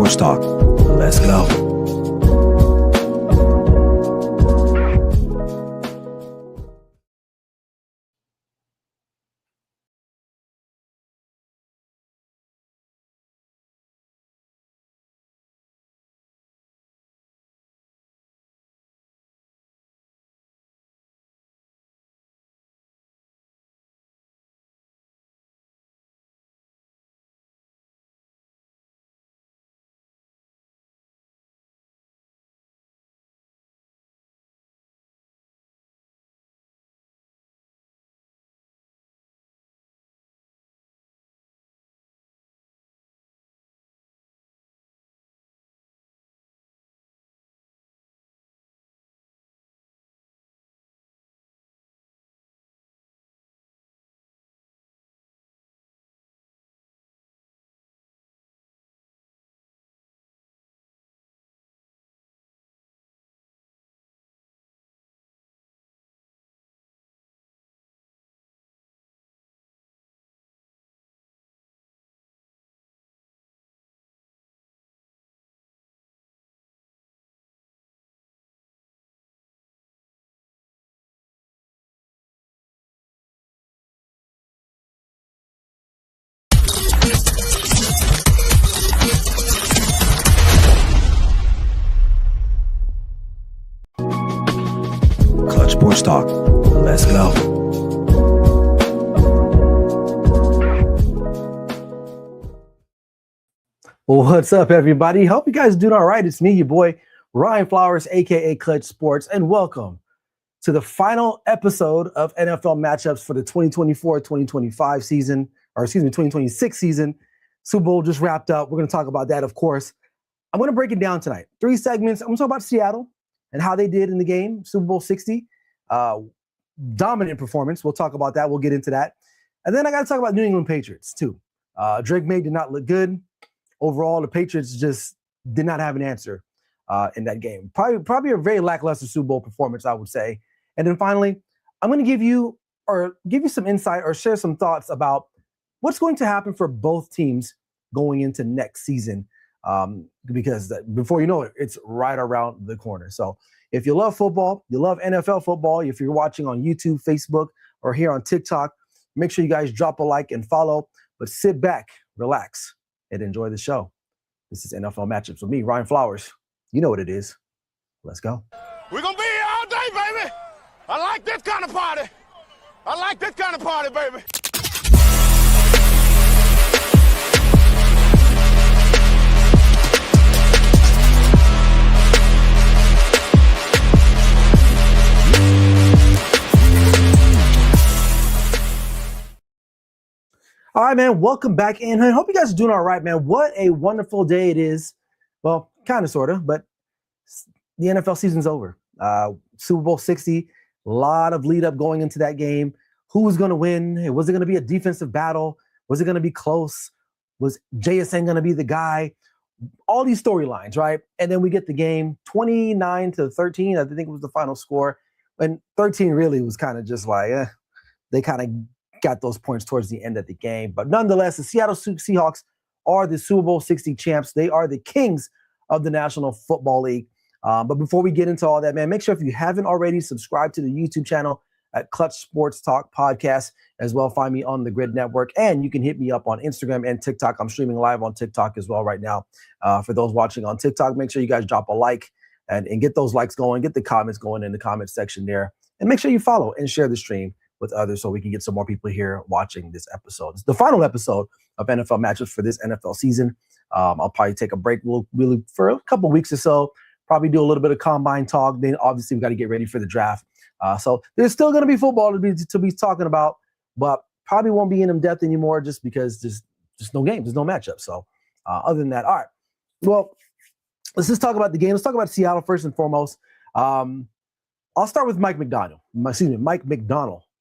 Sports Talk. Let's go. Clutch Sports Talk. Let's go. Well, what's up, everybody? Hope you guys are doing all right. It's me, your boy, Ryan Flowers, a.k.a. Clutch Sports, and welcome to the final episode of NFL matchups for the 2024-2025 season, or excuse me, 2026 season. Super Bowl just wrapped up. We're going to talk about that, of course. I'm going to break it down tonight. 3 segments. I'm going to talk about Seattle and how they did in the game, Super Bowl 60. Dominant performance. We'll talk about that. We'll get into that. And then I got to talk about New England Patriots, too. Drake Maye did not look good. Overall, the Patriots just did not have an answer in that game. Probably a very lackluster Super Bowl performance, I would say. And then finally, I'm going to give you some insight or share some thoughts about what's going to happen for both teams going into next season. Because before you know it, it's right around the corner. So if you love football, you love NFL football, if you're watching on YouTube, Facebook, or here on TikTok, make sure you guys drop a like and follow. But sit back, relax, and enjoy the show. This is NFL Matchups with me, Ryan Flowers. You know what it is. Let's go. We're going to be here all day, baby. I like this kind of party. I like this kind of party, baby. All right, man, welcome back in. I hope you guys are doing all right, man. What a wonderful day it is. Well, kind of, sort of, but the NFL season's over. Super Bowl 60, a lot of lead up going into that game. Who was going to win? Was it going to be a defensive battle? Was it going to be close? Was JSN going to be the guy? All these storylines, right? And then we get the game 29-13. I think it was the final score. And 13 really was kind of just like, they kind of got those points towards the end of the game. But nonetheless, the Seattle Seahawks are the Super Bowl 60 champs. They are the kings of the National Football League. But before we get into all that, man, make sure if you haven't already, subscribe to the YouTube channel at Clutch Sports Talk Podcast. As well, find me on the Grid Network. And you can hit me up on Instagram and TikTok. I'm streaming live on TikTok as well right now. For those watching on TikTok, make sure you guys drop a like and get those likes going. Get the comments going in the comment section there. And make sure you follow and share the stream with others so we can get some more people here watching this episode. It's the final episode of NFL Matchups for this NFL season. I'll probably take a break really for a couple weeks or so, probably do a little bit of combine talk. Then obviously we got to get ready for the draft. So there's still going to be football to be talking about, but probably won't be in depth anymore just because there's just no games, there's no matchup. So other than that, all right. Well, let's just talk about the game. Let's talk about Seattle first and foremost. I'll start with Mike Macdonald.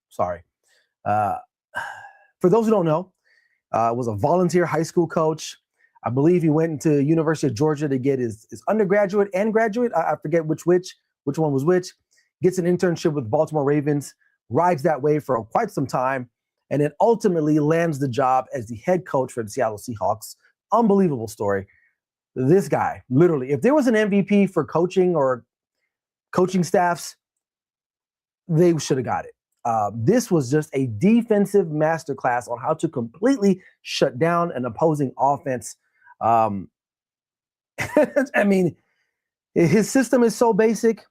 Sorry. For those who don't know, was a volunteer high school coach. I believe he went into University of Georgia to get his undergraduate and graduate. I forget which one was which. Gets an internship with Baltimore Ravens, rides that wave for quite some time, and then ultimately lands the job as the head coach for the Seattle Seahawks. Unbelievable story. this guy, literally, if there was an MVP for coaching or coaching staffs, they should have got it. This was just a defensive masterclass on how to completely shut down an opposing offense. I mean, his system is so basic,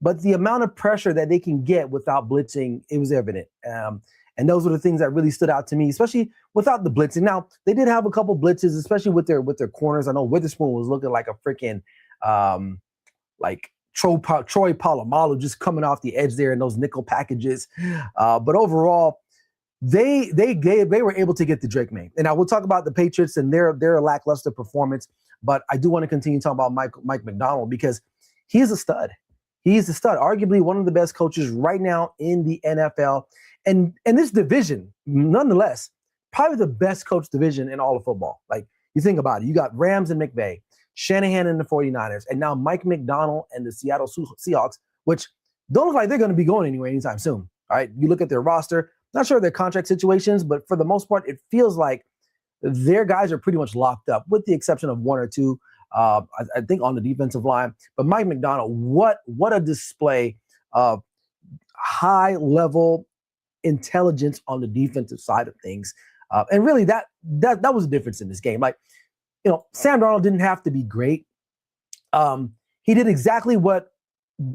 but the amount of pressure that they can get without blitzing, it was evident. And those were the things that really stood out to me, especially without the blitzing. Now, they did have a couple blitzes, especially with their corners. I know Witherspoon was looking like a freaking like Troy Polamalu just coming off the edge there in those nickel packages. But overall, they were able to get the Drake Maye. And I will talk about the Patriots and their lackluster performance, but I do want to continue talking about Mike Macdonald because he is a stud. He is a stud, arguably one of the best coaches right now in the NFL. And this division, nonetheless, probably the best coach division in all of football. Like, you think about it. You got Rams and McVay, Shanahan and the 49ers, and now Mike Macdonald and the Seattle Seahawks, which don't look like they're going to be going anywhere anytime soon. All right, you look at their roster, not sure of their contract situations, but for the most part, it feels like their guys are pretty much locked up, with the exception of one or two, I think, on the defensive line. But Mike Macdonald, what a display of high-level intelligence on the defensive side of things. And really, that was the difference in this game. Like, Sam Darnold didn't have to be great. He did exactly what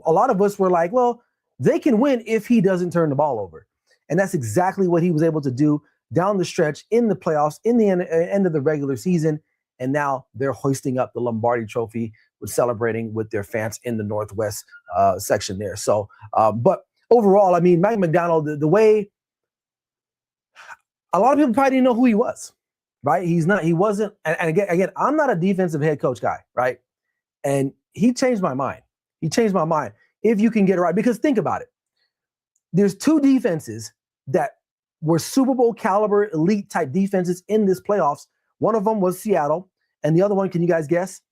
a lot of us were like, well, they can win if he doesn't turn the ball over. And that's exactly what he was able to do down the stretch in the playoffs, in the end of the regular season. And now they're hoisting up the Lombardi Trophy with celebrating with their fans in the Northwest section there. So, but overall, I mean, Mike Macdonald, the way a lot of people probably didn't know who he was, right? He wasn't. And again, I'm not a defensive head coach guy, right? And he changed my mind. He changed my mind. If you can get it right, because think about it. There's two defenses that were Super Bowl caliber elite type defenses in this playoffs. One of them was Seattle, and the other one, can you guys guess?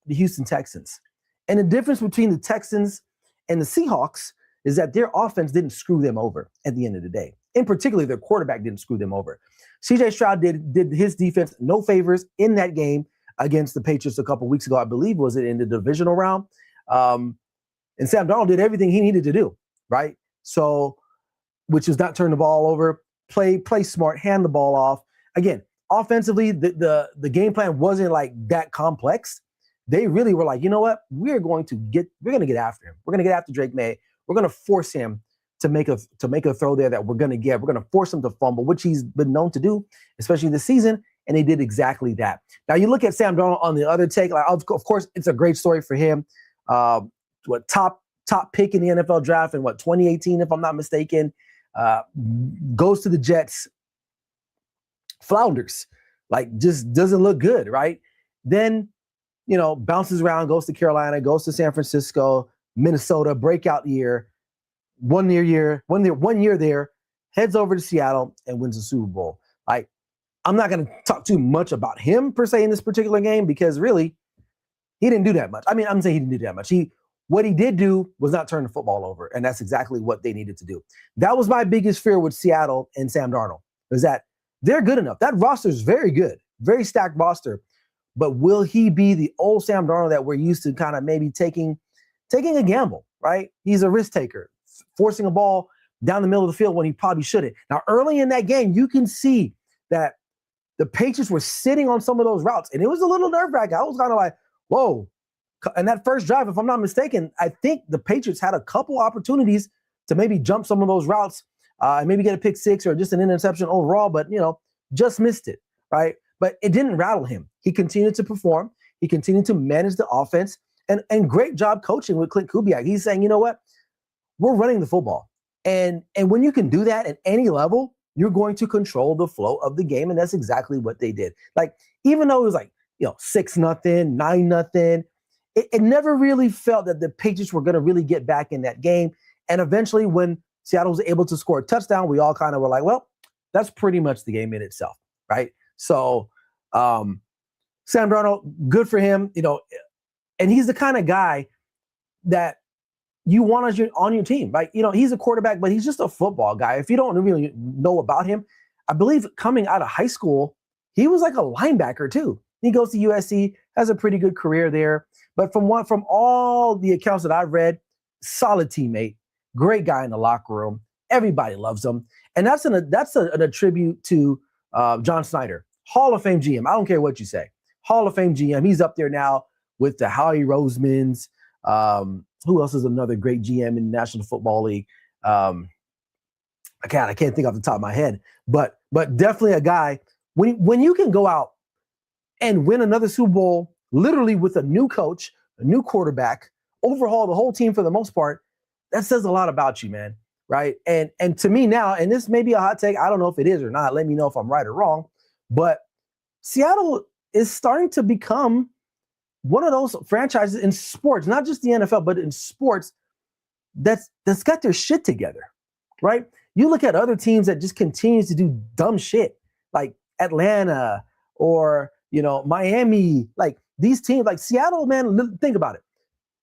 The Houston Texans. And the difference between the Texans and the Seahawks is that their offense didn't screw them over at the end of the day. In particular, their quarterback didn't screw them over. CJ Stroud did his defense no favors in that game against the Patriots a couple weeks ago. I believe, was it in the divisional round? And Sam Darnold did everything he needed to do, right? So, which is not turn the ball over, play smart, hand the ball off. Again, offensively, the game plan wasn't like that complex. They really were like, you know what? We're going to get after him. We're going to get after Drake Maye. We're going to force him to make a throw there that we're going to get. We're going to force him to fumble, which he's been known to do, especially this season. And they did exactly that. Now you look at Sam Darnold on the other take. Like, of course, it's a great story for him. Top pick in the NFL draft in 2018, if I'm not mistaken. Goes to the Jets, flounders, like just doesn't look good, right? Then, bounces around, goes to Carolina, goes to San Francisco, Minnesota, breakout year, one year there, heads over to Seattle and wins the Super Bowl. Like, I'm not going to talk too much about him per se in this particular game because really, he didn't do that much. I mean, I'm saying he didn't do that much. What he did do was not turn the football over, and that's exactly what they needed to do. That was my biggest fear with Seattle and Sam Darnold, is that they're good enough. That roster is very good, very stacked roster, but will he be the old Sam Darnold that we're used to kind of maybe taking a gamble, right? He's a risk taker, forcing a ball down the middle of the field when he probably shouldn't. Now, early in that game, you can see that the Patriots were sitting on some of those routes, and it was a little nerve-wracking. I was kind of like, whoa. And that first drive, if I'm not mistaken, I think the Patriots had a couple opportunities to maybe jump some of those routes and maybe get a pick six or just an interception overall, but, just missed it, right? But it didn't rattle him. He continued to perform. He continued to manage the offense, and great job coaching with Clint Kubiak. He's saying, you know what? We're running the football. And when you can do that at any level, you're going to control the flow of the game, and that's exactly what they did. Like, even though it was like, 6-0, 9-0, it never really felt that the Patriots were going to really get back in that game. And eventually, when Seattle was able to score a touchdown, we all kind of were like, well, that's pretty much the game in itself, right? So, Sam Darnold, good for him, and he's the kind of guy that you want on your team, right? He's a quarterback, but he's just a football guy. If you don't really know about him, I believe coming out of high school, he was like a linebacker too. He goes to USC, has a pretty good career there. But from all the accounts that I've read, solid teammate, great guy in the locker room. Everybody loves him. And that's an attribute to John Snyder, Hall of Fame GM. I don't care what you say. Hall of Fame GM. He's up there now with the Howie Rosemans. Who else is another great GM in the National Football League? I can't think off the top of my head. But definitely a guy, when you can go out and win another Super Bowl literally with a new coach, a new quarterback, overhaul the whole team for the most part, that says a lot about you, man. Right. And to me now, and this may be a hot take, I don't know if it is or not. Let me know if I'm right or wrong. But Seattle is starting to become one of those franchises in sports, not just the NFL, but in sports that's got their shit together. Right. You look at other teams that just continues to do dumb shit like Atlanta or, Miami, like these teams like Seattle, man, think about it.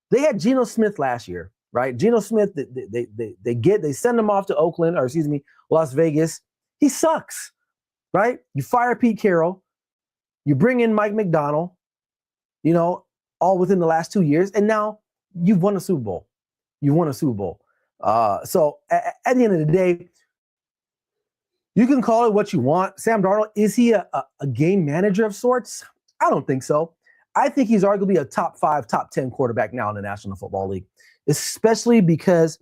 They had Geno Smith last year. Right, Geno Smith, they send him off to Oakland, or excuse me, Las Vegas. He sucks, right? You fire Pete Carroll, you bring in Mike McDonald, all within the last 2 years, and now you've won a Super Bowl. You won a Super Bowl. So at the end of the day, you can call it what you want. Sam Darnold, is he a game manager of sorts? I don't think so. I think he's arguably a top 5, top 10 quarterback now in the National Football League, especially because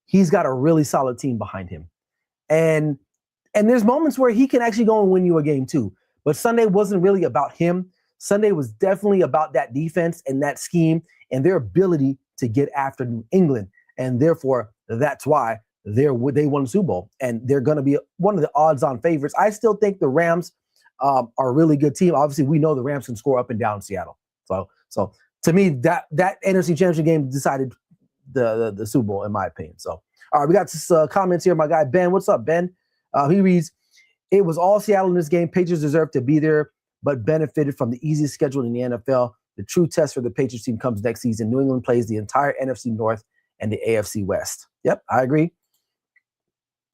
he's got a really solid team behind him. And there's moments where he can actually go and win you a game too. But Sunday wasn't really about him. Sunday was definitely about that defense and that scheme and their ability to get after New England. And therefore, that's why they won the Super Bowl. And they're going to be one of the odds-on favorites. I still think the Rams are a really good team. Obviously, we know the Rams can score up and down Seattle. So to me, that NFC Championship game decided the Super Bowl, in my opinion. So, all right, we got some comments here. My guy, Ben. What's up, Ben? He reads, it was all Seattle in this game. Patriots deserved to be there, but benefited from the easiest schedule in the NFL. The true test for the Patriots team comes next season. New England plays the entire NFC North and the AFC West. Yep, I agree.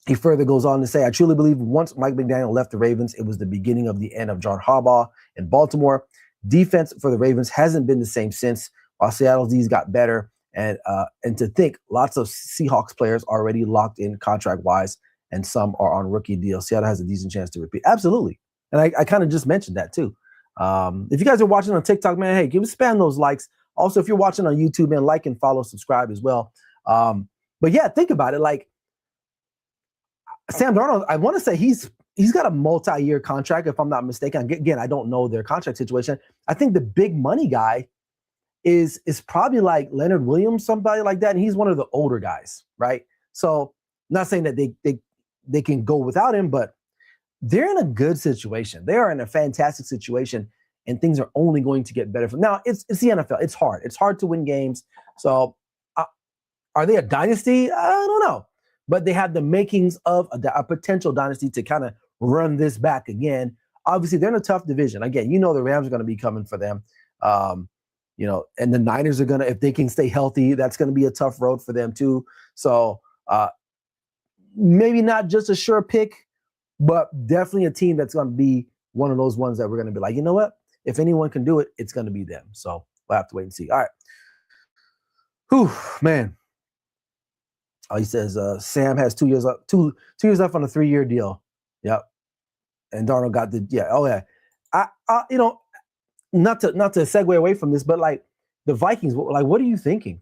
He further goes on to say, I truly believe once Mike McDaniel left the Ravens, it was the beginning of the end of John Harbaugh in Baltimore. Defense for the Ravens hasn't been the same since, while Seattle's D's got better. And to think, lots of Seahawks players already locked in contract-wise, and some are on rookie deals. Seattle has a decent chance to repeat. Absolutely. And I kind of just mentioned that too. If you guys are watching on TikTok, man, hey, spam those likes. Also, if you're watching on YouTube, man, like and follow, subscribe as well. But yeah, think about it. Like Sam Darnold, I want to say he's got a multi-year contract, if I'm not mistaken. Again, I don't know their contract situation. I think the big money guy is probably like Leonard Williams, somebody like that, and he's one of the older guys, right? So, not saying that they can go without him, but they're in a good situation. They are in a fantastic situation, and things are only going to get better. Now, it's the NFL. It's hard. It's hard to win games. So, are they a dynasty? I don't know. But they have the makings of a potential dynasty to kind of run this back again. Obviously, they're in a tough division. Again, the Rams are going to be coming for them. And the Niners are going to, if they can stay healthy, that's going to be a tough road for them too. So maybe not just a sure pick, but definitely a team that's going to be one of those ones that we're going to be like, you know what? If anyone can do it, it's going to be them. So we'll have to wait and see. All right. Whew, man. He says Sam has 2 years left, two years left on a 3-year deal. Yep. And Darnold got oh yeah. Not to segue away from this, but like the Vikings, like, what are you thinking?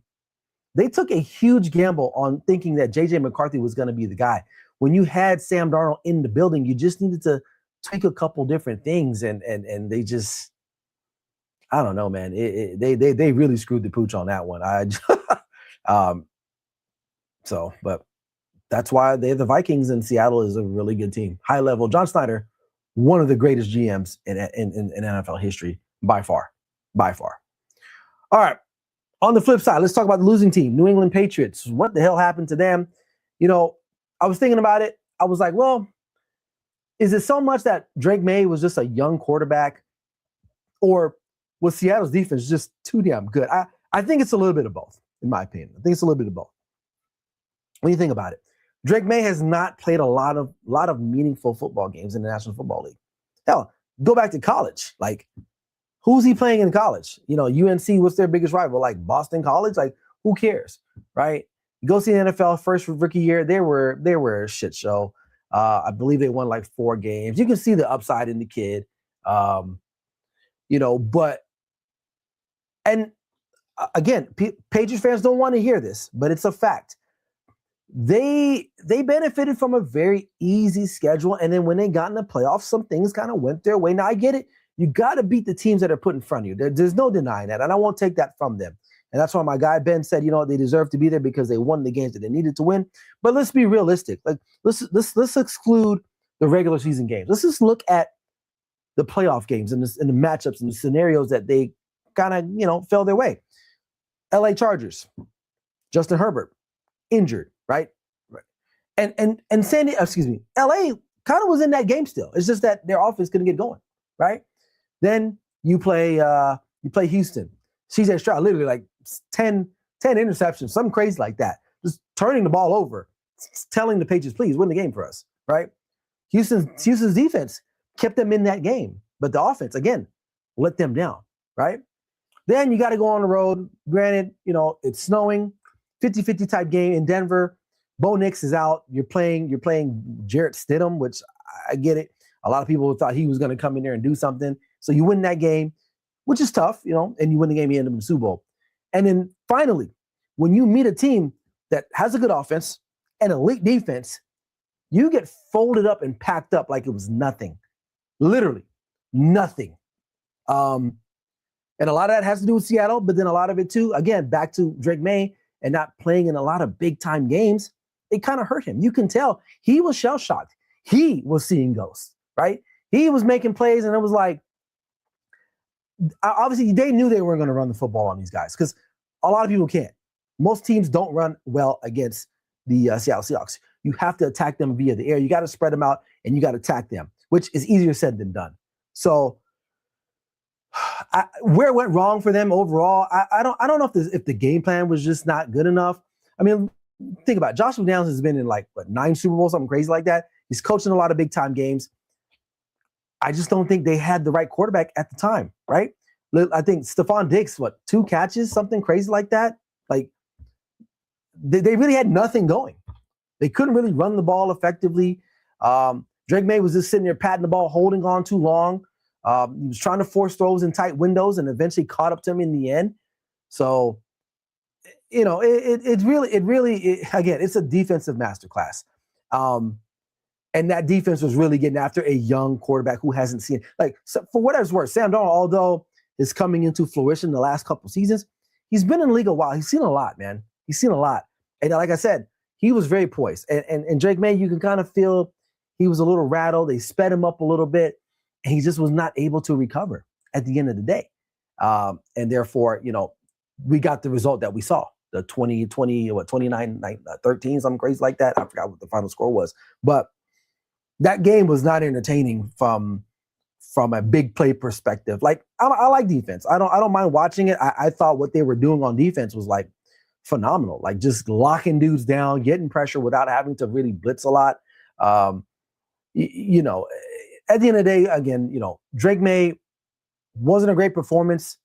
They took a huge gamble on thinking that JJ McCarthy was going to be the guy. When you had Sam Darnold in the building, you just needed to tweak a couple different things, and they just, I don't know, man. They really screwed the pooch on that one. But that's why they're the Vikings, and Seattle is a really good team. High level. John Snyder, one of the greatest GMs in NFL history by far. All right. On the flip side, let's talk about the losing team, New England Patriots. What the hell happened to them? I was thinking about it. I was like, well, is it so much that Drake Maye was just a young quarterback, or was Seattle's defense just too damn good? I think it's a little bit of both, in my opinion. I think it's a little bit of both. When you think about it, Drake Maye has not played a lot of meaningful football games in the National Football League. Hell, go back to college. Like, Who's he playing in college? You know, UNC, what's their biggest rival? Like Boston College? Like, who cares, right? You go see the NFL first rookie year, they were a shit show. I believe they won like 4 games. You can see the upside in the kid. You know, but and again, Patriots fans don't want to hear this, but it's a fact. They benefited from a very easy schedule, and then when they got in the playoffs, some things kind of went their way. Now I get it. You got to beat the teams that are put in front of you. There's no denying that, and I won't take that from them. And that's why my guy Ben said, you know, they deserve to be there because they won the games that they needed to win. But let's be realistic. Like let's exclude the regular season games. Let's just look at the playoff games and the matchups and the scenarios that they kind of, you know, fell their way. LA Chargers, Justin Herbert, injured, right? And LA kind of was in that game still. It's just that their offense couldn't get going, right? Then you play Houston. CJ Stroud literally like 10 interceptions, something crazy like that. Just turning the ball over, telling the Patriots, please win the game for us, right? Houston's defense kept them in that game, but the offense, again, let them down, right? Then you got to go on the road. Granted, you know, it's snowing, 50-50 type game in Denver. Bo Nix is out. You're playing Jarrett Stidham, which I get it. A lot of people thought he was going to come in there and do something. So you win that game, which is tough, you know, and you win the game, you end up in the Super Bowl. And then finally, when you meet a team that has a good offense and elite defense, you get folded up and packed up like it was nothing. Literally nothing. And a lot of that has to do with Seattle, but then a lot of it too, again, back to Drake Maye and not playing in a lot of big time games, it kind of hurt him. You can tell he was shell shocked. He was seeing ghosts, right? He was making plays and it was like, obviously they knew they weren't going to run the football on these guys because a lot of people can't. Most teams don't run well against the Seattle Seahawks. You have to attack them via the air. You got to spread them out and you got to attack them, which is easier said than done. So where it went wrong for them overall, I don't know if the game plan was just not good enough. I mean, think about it. Josh McDaniels has been in like 9 Super Bowls, something crazy like that. He's coaching a lot of big time games. I just don't think they had the right quarterback at the time, right? I think Stephon Diggs, 2 catches, something crazy like that. Like they really had nothing going. They couldn't really run the ball effectively. Drake Maye was just sitting there patting the ball, holding on too long. He was trying to force throws in tight windows and eventually caught up to him in the end. So, you know, it really, again, it's a defensive masterclass. And that defense was really getting after a young quarterback who hasn't seen, like, so for whatever it's worth, Sam Darnold, although is coming into fruition the last couple seasons, he's been in the league a while. He's seen a lot, man. He's seen a lot. And like I said, he was very poised. And Drake Maye, you can kind of feel he was a little rattled. They sped him up a little bit, and he just was not able to recover at the end of the day. And therefore, you know, we got the result that we saw, the 29-13, something crazy like that. I forgot what the final score was. But that game was not entertaining from a big play perspective. Like, I like defense. I don't mind watching it. I thought what they were doing on defense was like phenomenal. Like just locking dudes down, getting pressure without having to really blitz a lot. You know, at the end of the day, again, you know, Drake Maye wasn't a great performance,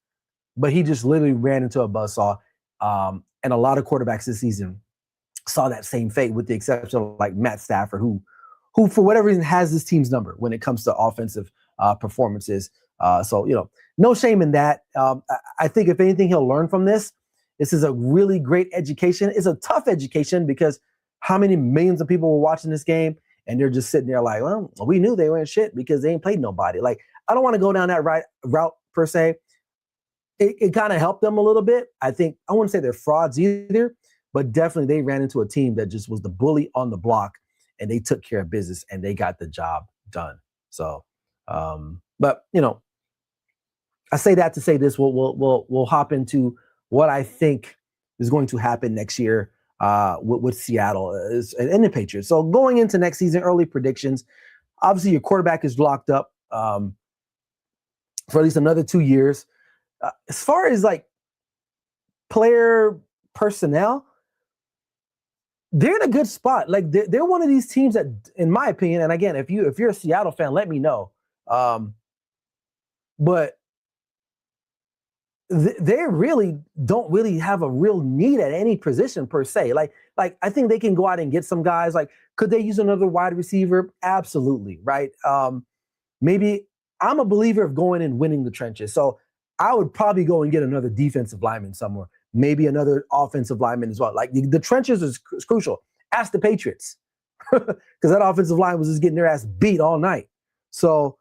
but he just literally ran into a buzzsaw. And a lot of quarterbacks this season saw that same fate, with the exception of like Matt Stafford, who for whatever reason has this team's number when it comes to offensive performances. So, you know, no shame in that. I think if anything, he'll learn from this. This is a really great education. It's a tough education because how many millions of people were watching this game and they're just sitting there like, well, we knew they were in shit because they ain't played nobody. Like, I don't want to go down that route per se. It kind of helped them a little bit. I think, I wouldn't say they're frauds either, but definitely they ran into a team that just was the bully on the block, and they took care of business and they got the job done. So, but you know, I say that to say this. We'll hop into what I think is going to happen next year with Seattle and the Patriots. So going into next season, early predictions. Obviously, your quarterback is locked up for at least another 2 years. As far as like player personnel, they're in a good spot. Like they're one of these teams that, in my opinion, and again, if you're a Seattle fan, let me know. But they really don't really have a real need at any position per se. Like I think they can go out and get some guys. Like, could they use another wide receiver? Absolutely, right? Maybe I'm a believer of going and winning the trenches. So I would probably go and get another defensive lineman somewhere, maybe another offensive lineman as well. Like the trenches is crucial. Ask the Patriots, because that offensive line was just getting their ass beat all night. So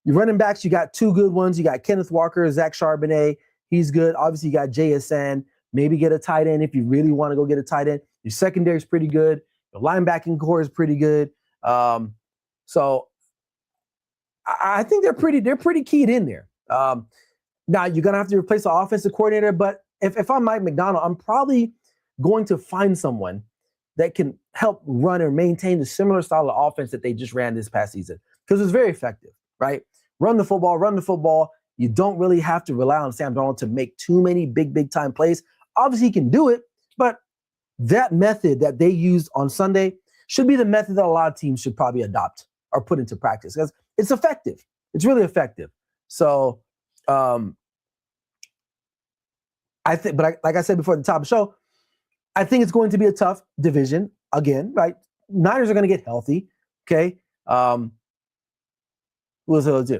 your running backs, you got two good ones. You got Kenneth Walker, Zach Charbonnet. He's good. Obviously, you got JSN. Maybe get a tight end if you really want to go get a tight end. Your secondary is pretty good. Your linebacking core is pretty good. So I think they're pretty keyed in there. Now you're gonna have to replace the offensive coordinator, but if I'm Mike McDonald, I'm probably going to find someone that can help run or maintain the similar style of offense that they just ran this past season, because it's very effective, right? Run the football. You don't really have to rely on Sam Darnold to make too many big time plays. Obviously, he can do it, but that method that they used on Sunday should be the method that a lot of teams should probably adopt or put into practice, because it's effective. It's really effective. So I think, but like I said before at the top of the show, I think it's going to be a tough division again, right? Niners are going to get healthy. Okay. The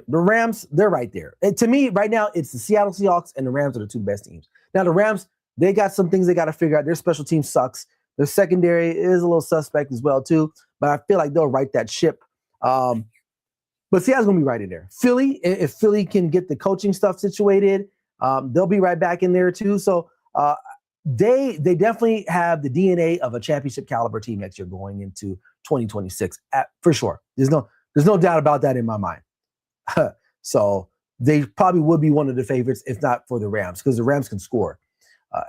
Rams, they're right there. And to me, right now, it's the Seattle Seahawks and the Rams are the two best teams. Now, the Rams, they got some things they got to figure out. Their special team sucks. Their secondary is a little suspect as well, too. But I feel like they'll right that ship. But Seattle's going to be right in there. Philly, if Philly can get the coaching stuff situated, they'll be right back in there, too. So they definitely have the DNA of a championship caliber team next year going into 2026, for sure. There's no doubt about that in my mind. So they probably would be one of the favorites, if not for the Rams, because the Rams can score.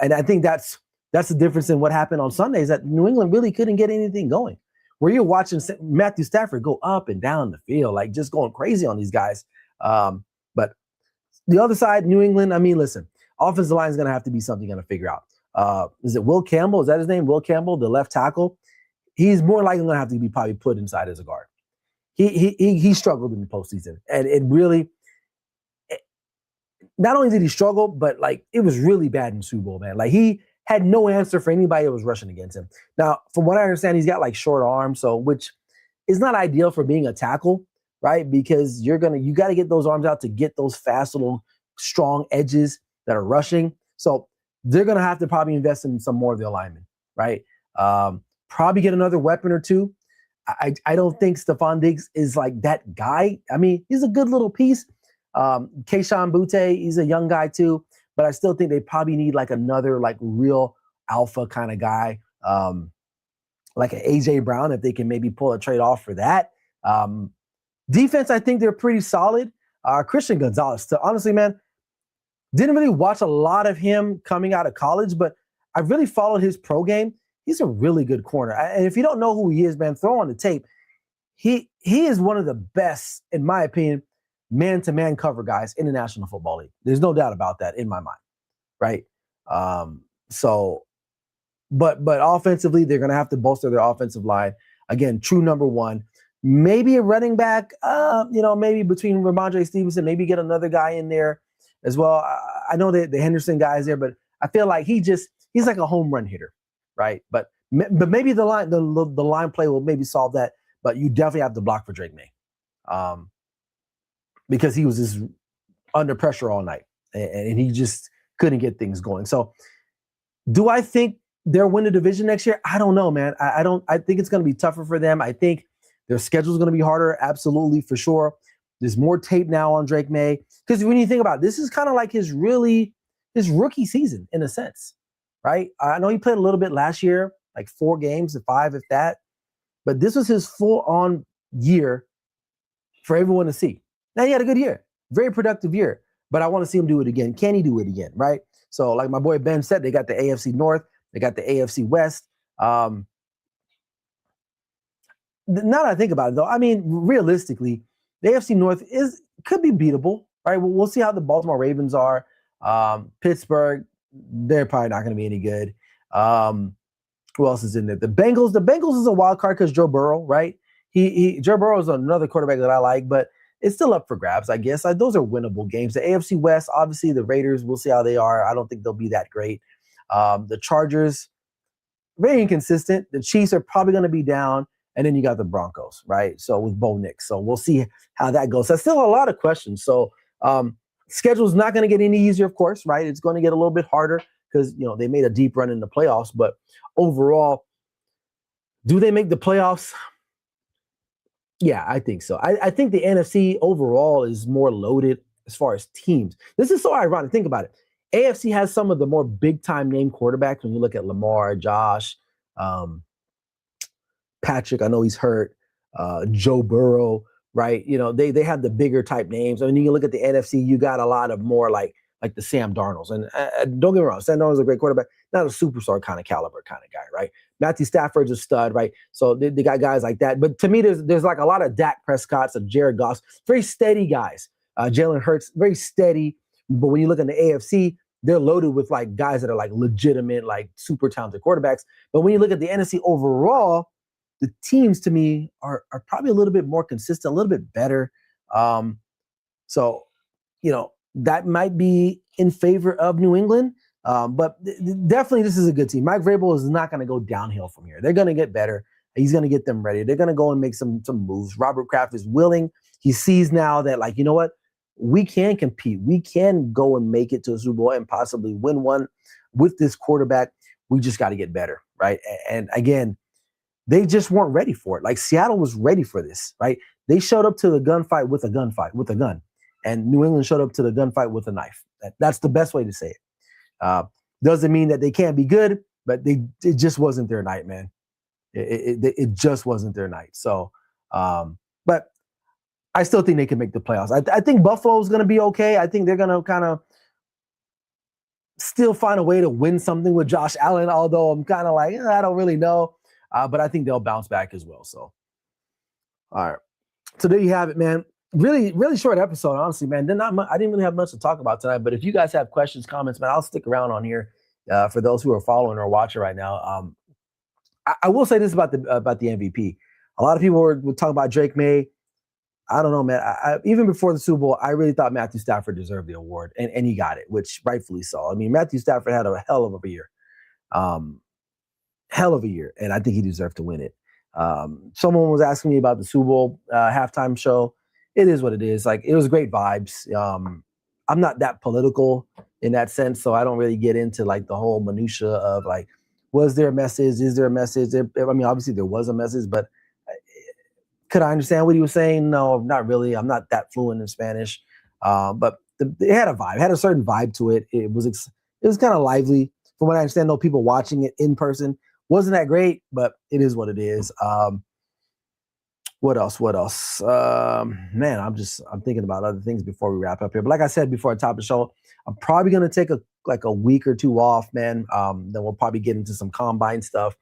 And I think that's the difference in what happened on Sunday, is that New England really couldn't get anything going. Where you're watching Matthew Stafford go up and down the field, like just going crazy on these guys. But the other side, New England, I mean, listen, offensive line is going to have to be something you're going to figure out. Is it Will Campbell? Is that his name? Will Campbell, the left tackle? He's more likely going to have to be probably put inside as a guard. He struggled in the postseason, and not only did he struggle, but like it was really bad in the Super Bowl, man. Like he had no answer for anybody that was rushing against him. Now, from what I understand, he's got like short arms, so which is not ideal for being a tackle, right? Because you got to get those arms out to get those fast little strong edges that are rushing. So they're gonna have to probably invest in some more of the alignment, right? Probably get another weapon or two. I don't think Stephon Diggs is like that guy. I mean, he's a good little piece. Keyshawn Butte, he's a young guy too, but I still think they probably need like another like real alpha kind of guy, like an AJ Brown, if they can maybe pull a trade off for that. Defense, I think they're pretty solid. Christian Gonzalez, honestly, man, didn't really watch a lot of him coming out of college, but I really followed his pro game. He's a really good corner. And if you don't know who he is, man, throw on the tape. He is one of the best, in my opinion, man-to-man cover guys in the National Football League. There's no doubt about that in my mind, right? But offensively, they're going to have to bolster their offensive line. Again, true number one. Maybe a running back, maybe between Ramondre Stevenson, maybe get another guy in there as well. I know that the Henderson guy is there, but I feel like he's like a home run hitter, right? But maybe the line play will maybe solve that. But you definitely have to block for Drake Maye, because he was just under pressure all night and he just couldn't get things going. So, do I think they'll win the division next year? I don't know, man. I don't. I think it's going to be tougher for them. I think their schedule is going to be harder, absolutely, for sure. There's more tape now on Drake Maye, because when you think about it, this is kind of like his rookie season in a sense, right? I know he played a little bit last year, like 4 games to 5, if that, but this was his full-on year for everyone to see. Now, he had a good year, very productive year, but I want to see him do it again. Can he do it again, right? So, like my boy Ben said, they got the AFC North, they got the AFC West. Now that I think about it, though, I mean, realistically, the AFC North could be beatable, right? We'll see how the Baltimore Ravens are. Pittsburgh, they're probably not going to be any good. Who else is in there? The Bengals is a wild card because Joe Burrow, right? Joe Burrow is another quarterback that I like, but it's still up for grabs, I guess. Those are winnable games. The AFC West, obviously, the Raiders, we'll see how they are. I don't think they'll be that great. The Chargers, very inconsistent. The Chiefs are probably going to be down. And then you got the Broncos, right? So with Bo Nix. So we'll see how that goes. That's still a lot of questions. So schedule's not going to get any easier, of course, right? It's going to get a little bit harder because, they made a deep run in the playoffs. But overall, do they make the playoffs? Yeah, I think so. I think the NFC overall is more loaded as far as teams. This is so ironic. Think about it. AFC has some of the more big-time name quarterbacks when you look at Lamar, Josh, Patrick, I know he's hurt, Joe Burrow, right? They have the bigger type names. I mean, you look at the NFC, you got a lot of more like the Sam Darnolds. And don't get me wrong, Sam Darnold's a great quarterback, not a superstar kind of caliber kind of guy, right? Matthew Stafford's a stud, right? So they got guys like that. But to me, there's like a lot of Dak Prescott's, of Jared Goff's, very steady guys. Jalen Hurts, very steady. But when you look at the AFC, they're loaded with like guys that are like legitimate, like super talented quarterbacks. But when you look at the NFC overall, the teams to me are probably a little bit more consistent, a little bit better. So, that might be in favor of New England. But definitely this is a good team. Mike Vrabel is not going to go downhill from here. They're going to get better. He's going to get them ready. They're going to go and make some moves. Robert Kraft is willing. He sees now that, like, you know what? We can compete. We can go and make it to a Super Bowl and possibly win one with this quarterback. We just got to get better, right? And again, they just weren't ready for it. Like Seattle was ready for this, right? They showed up to the gunfight with a gun. And New England showed up to the gunfight with a knife. That's the best way to say it. Doesn't mean that they can't be good, but it just wasn't their night, man. It just wasn't their night. So, but I still think they can make the playoffs. I think Buffalo's going to be okay. I think they're going to kind of still find a way to win something with Josh Allen, although I'm kind of like, I don't really know. But I think they'll bounce back as well. So, all right. So there you have it, man. Really, really short episode, honestly, man. I didn't really have much to talk about tonight. But if you guys have questions, comments, man, I'll stick around on here for those who are following or watching right now. I will say this about the MVP. A lot of people were talking about Drake Maye. I don't know, man. Even before the Super Bowl, I really thought Matthew Stafford deserved the award, and he got it, which rightfully so. I mean, Matthew Stafford had a hell of a year. Hell of a year, and I think he deserved to win it. Someone was asking me about the Super Bowl halftime show. It is what it is. Like, it was great vibes. I'm not that political in that sense, so I don't really get into like the whole minutia of like, was there a message? Is there a message? I mean, obviously there was a message, but could I understand what he was saying? No, not really. I'm not that fluent in Spanish, but it had a vibe. It had a certain vibe to it. It was kind of lively. From what I understand, though, people watching it in person wasn't that great, but it is what it is. What else? Man, I'm thinking about other things before we wrap up here. But like I said before I top the show, I'm probably going to take a week or two off, man. Then we'll probably get into some combine stuff.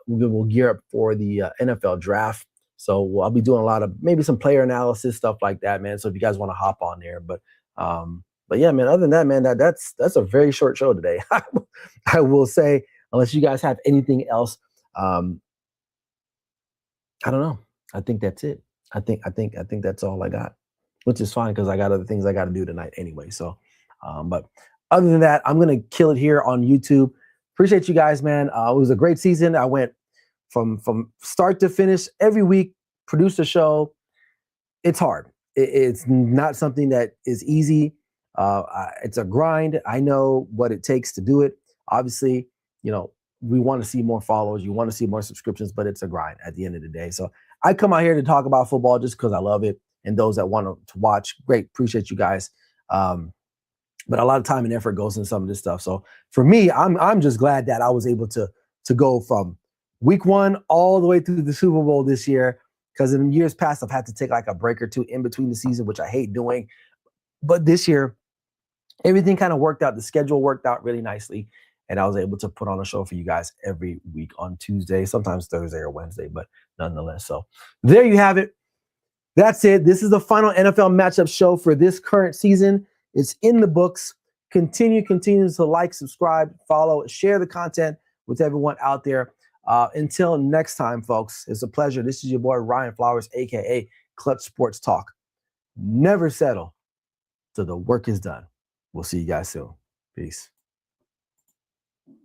We'll gear up for the NFL draft. So I'll be doing a lot of maybe some player analysis, stuff like that, man. So if you guys want to hop on there, but yeah, man, other than that, man, that's a very short show today. I will say, unless you guys have anything else, I don't know. I think that's it. I think that's all I got, which is fine because I got other things I got to do tonight anyway. So, but other than that, I'm going to kill it here on YouTube. Appreciate you guys, man. It was a great season. I went from start to finish every week, produced a show. It's hard. It's not something that is easy. It's a grind. I know what it takes to do it. Obviously, we want to see more followers. You want to see more subscriptions, but it's a grind at the end of the day. So I come out here to talk about football just because I love it. And those that want to watch, great. Appreciate you guys. But a lot of time and effort goes into some of this stuff. So for me, I'm just glad that I was able to go from week one all the way through the Super Bowl this year. Because in years past, I've had to take like a break or two in between the season, which I hate doing. But this year, everything kind of worked out. The schedule worked out really nicely. And I was able to put on a show for you guys every week on Tuesday, sometimes Thursday or Wednesday, but nonetheless. So there you have it. That's it. This is the final NFL matchup show for this current season. It's in the books. Continue to like, subscribe, follow, share the content with everyone out there. Until next time, folks, it's a pleasure. This is your boy, Ryan Flowers, a.k.a. Clutch Sports Talk. never settle till the work is done. We'll see you guys soon. Peace.